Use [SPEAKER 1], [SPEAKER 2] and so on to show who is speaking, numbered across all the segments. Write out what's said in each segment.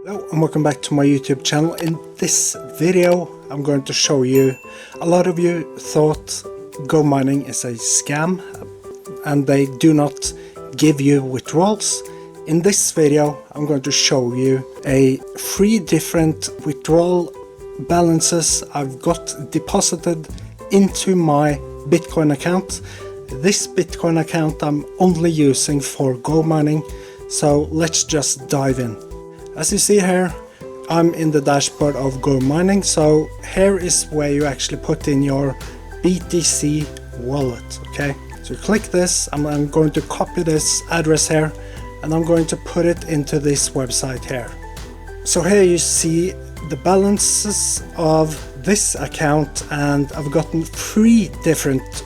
[SPEAKER 1] Hello and welcome back to my YouTube channel. In this video I'm going to show you, a lot of you thought GoMining is a scam and they do not give you withdrawals. In this video I'm going to show you 3 different withdrawal balances I've got deposited into my Bitcoin account. This Bitcoin account I'm only using for GoMining, so let's just dive in. As you see here, I'm in the dashboard of GoMining, so here is where you actually put in your BTC wallet. Okay, so click this, I'm going to copy this address here and I'm going to put it into this website here. So here you see the balances of this account, and I've gotten 3 different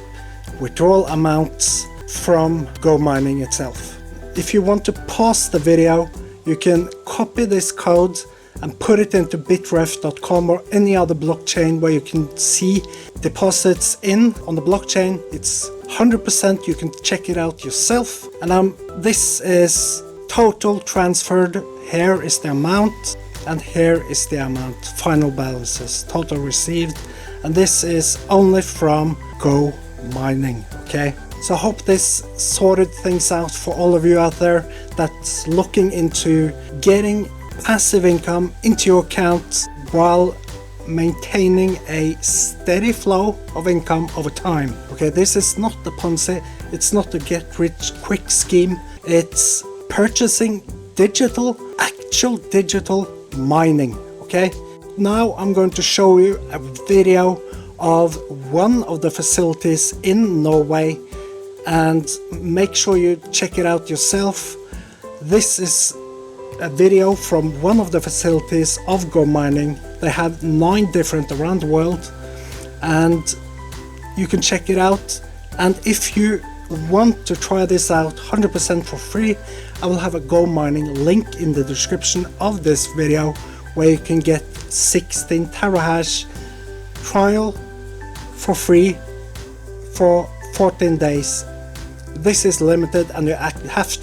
[SPEAKER 1] withdrawal amounts from GoMining itself. If you want to pause the video, you can copy this code and put it into bitref.com or any other blockchain where you can see deposits in on the blockchain. It's 100%, you can check it out yourself. And this is total transferred. Here is the amount and here is the amount, final balances, total received. And this is only from GoMining, okay? So I hope this sorted things out for all of you out there that's looking into getting passive income into your account while maintaining a steady flow of income over time. Okay, this is not the Ponzi, it's not a get rich quick scheme, it's purchasing actual digital mining. Okay, now I'm going to show you a video of one of the facilities in Norway, and make sure you check it out yourself. This is a video from one of the facilities of GoMining. They have 9 different around the world, and you can check it out. And if you want to try this out 100% for free, I will have a GoMining link in the description of this video where you can get 16 terahash trial for free for 14 days. This is limited and you have to